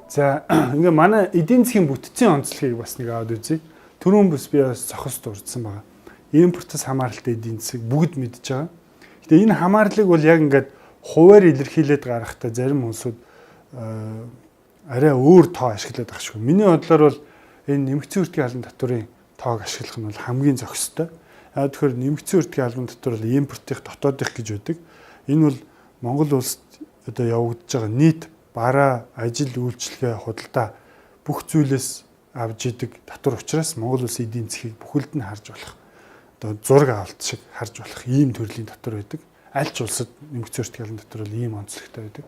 За ингээ манай эдийн засгийн бүтцийн онцлогийг бас нэг аваад үзье. Түрүүн бүс би бас зохис дурдсан байгаа. Импортоос хамааралтай эдийн засаг бүгд мэдж байгаа. Гэтэ энэ хамаарлыг бол яг ингээд хуваар илэрхийлээд гаргахтаа зарим хүмүүсүүд арай өөр тоо ашиглаад байгаа шүү. Миний бодлоор бол энэ нэмэгдсэн үртгийн албан татврын тоог ашиглах нь бол хамгийн зохистой. Яг тэгэхээр нэмэгдсэн үртгийн албан татвар бол импортын дотоодох гэж байдаг. Энэ бол Монгол улсад одоо явагдаж байгаа нийт бараа, ажил, үйлчлэгээ, худалдаа бүх зүйлээс авж идэг татвар учраас Монгол улсын эдийн засгийг бүхэлд нь харж болох. Одоо зураг авалт шиг харж болох ийм төрлийн татвар байдаг. Аль ч улсад нэмэгдсэн үртгийн албан татвар бол ийм онцлогтой байдаг.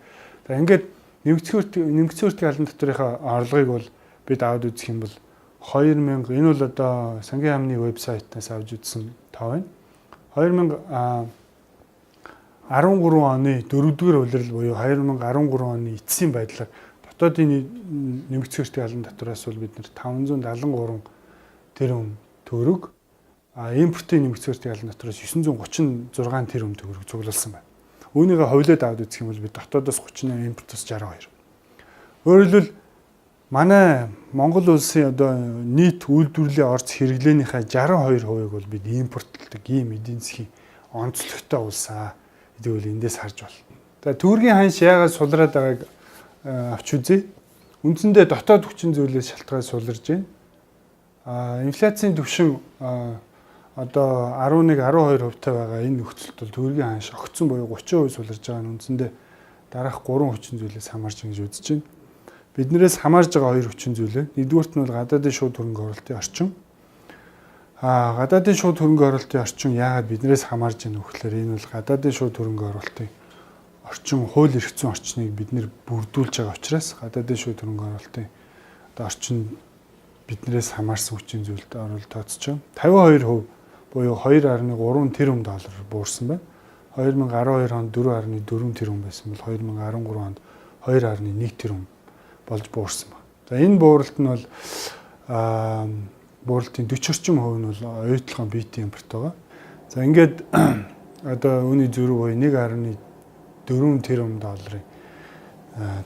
За ингээд нэмэгдсэн үртгийн албан татврынхаа орлогыг бол бид аваад үзэх юм бол 2000 энэ бол одоо сангийн яамны вебсайтаас авч үзсэн тоо байна. 2013 оны 4-р улирал буюу 2013 оны эцсийн байдлаар дотоодын нэмэгдсэн үртгийн албан татвараас бол бид нэр 573 тэрбум төгрөг, импортын нэмэгдсэн үртгийн албан татвараас 936 тэрбум төгрөг цуглуулсан байна. Үүнийгээ хувьлаад аваад үзэх юм бол бид дотоодоос 38, импортоос 62. Өөрөөр хэлбэл манай Монгол улсын одоо нийт үйлдвэрлэлийн орц хэрэглээнийхээ 62%-ыг бол бид импортлдог ийм эдийн засгийн онцлогтой улсаа гэдэг үл эндээс харж байна. За төгрөгийн ханш яагаад сулраад байгааг авч үзье. Үндсэндээ дотоод хүчин зүйлээс шалтгаалж суларж байна. Инфляцийн түвшин одоо 11-12% байгаа энэ нөхцөлд бол төгрөгийн ханш огцсон буюу 30% суларж байгаа нь үндсэндээ дараах 3 хүчин зүйлээс хамаарч ингэж үзэж байна. Биднээс хамаарж байгаа 2 хүчин зүйл. Нэгдүгürt нь бол гадаадын шууд хөрөнгө оруулалтын орчин. Гадаадын шууд хөрөнгө оруулалтын орчин яагаад биднээс хамаарж байна вэ гэхээр энэ бол гадаадын шууд хөрөнгө оруулалтын орчин хууль эрх зүйн орчныг бид нэр бүрдүүлж байгаа учраас гадаадын шууд хөрөнгө оруулалтын орчин биднээс хамаарсан хүчин зүйлд оруулалт тооцож байна. 52% буюу 2.3 тэрбум доллар буурсан байна. 2012 онд 4.4 тэрбум байсан бол 2013 онд 2.1 тэрбум болж буурсан байна. За энэ бууралт нь бол бууралтын 40 орчим хувь нь бол оюутлогын биетийн импорт байгаа. За ингээд одоо үүний зөрүү буюу 1.4 тэрбум долларын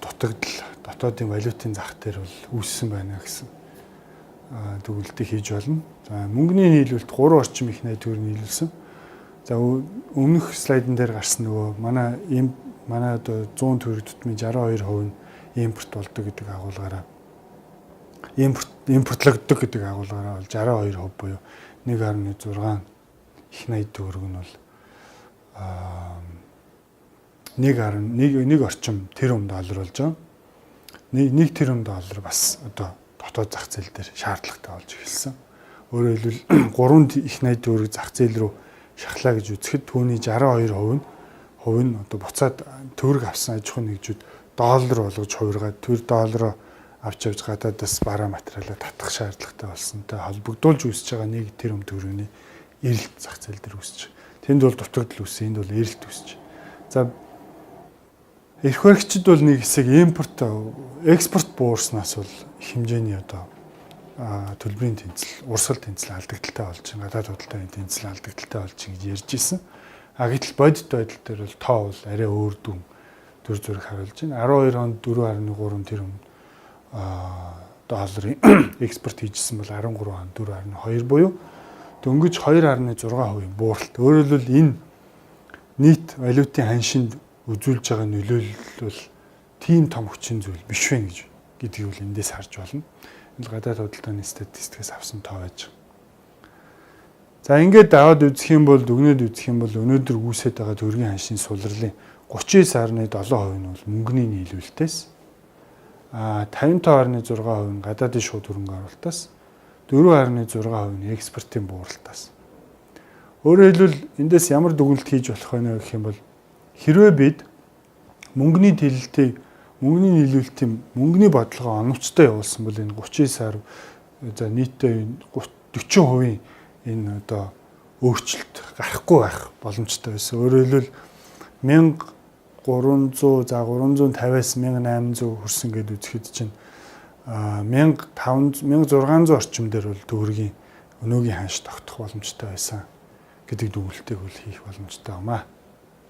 дутагдал дотоодын валютын зах дээр бол үүссэн байна гэсэн төгөлдийг хийж болно. За мөнгөний нийлүүлэлт 3 орчим их найд төгрөг нийлүүлсэн. За өмнөх слайдн дээр гарсан нөгөө манай одоо 100 төгрөг тутмын 62% нь импорт болдог гэдэг агуулгаараа импортлогддог гэдэг агуулгаараа бол 62% буюу 1.6 их найд төгрөг нь бол 1 орчим тэрбум доллар болж байгаа. 1 тэрбум доллар бас одоо дотоод зах зээл дээр шаардлагатай болж эхэлсэн. Өөрөөр хэлбэл 3 их найд төгрөг зах зээл рүү шахлаа гэж үзэхэд түүний 62% нь одоо буцаад төгрөг авсан аж ахуйн нэгжүүд доллар болгож хувиргаад тэр доллароо авч явж гадаадаас бараа материалаа татах шаардлагатай болсонтой холбогдуулж үүсэж байгаа 1 тэрбум төгрөгийн эрэлт зах зээл дээр үүсэж. Тэнд бол дутагдал үүссэн, энд бол эрэлт үүсэж. За эрх баригчид бол нэг хэсэг экспорт буурснаас бол их хэмжээний одоо төлбөрийн тэнцэл, урсгал тэнцэл алдагдaltaй болж байна. Гадаад худалдааны тэнцэл алдагдaltaй болж байна гэж ярьж ирсэн. Гэтэл бодит байдал дээр бол тоо бол арай өөр дүн төр зүрх харуулж байна. 12 онд 4.3 тэрбум долларын экспорт хийжсэн бол 13 онд 4.2 буюу дөнгөж 2.6% бууралт. Өөрөөр хэлбэл энэ нийт валютын ханшинд үзүүлж байгаа нөлөөлөл бол тийм том хүчин зүйл биш вэ гэдгийг бол эндээс харж болно. Энэ гадаад худалдааны статистикээс авсан тоо байж байгаа. За ингээд аваад үзэх юм бол дүгнээд үзэх юм бол өнөөдөр үүсэж байгаа төгрөгийн ханшийн сулрлын 39.7% нь бол мөнгөний нийлүүлэлтээс 55.6% нь гадаадын шууд хөрөнгө оруулалтаас 4.6% нь экспортын бууралтаас. Өөрөөр хэлбэл эндээс ямар дүгнэлт хийж болох вэ гэх юм бол хэрвээ бид мөнгөний төлөлтийг мөнгөний нийлүүлэлтийн мөнгөний бодлогоо оновчтой явуулсан бол энэ 39 за нийтдээ 40% энэ одоо өөрчлөлт гарахгүй байх боломжтой байсан. Өөрөөр хэлбэл 1300 за 350-аас 1800 хүрсэн гэдээ үзэхэд чинь 1600 орчим дээр бол төгрөгийн өнөөгийн ханш тогтох боломжтой байсан гэдэг дүгнэлтийг бол хийх боломжтой байна.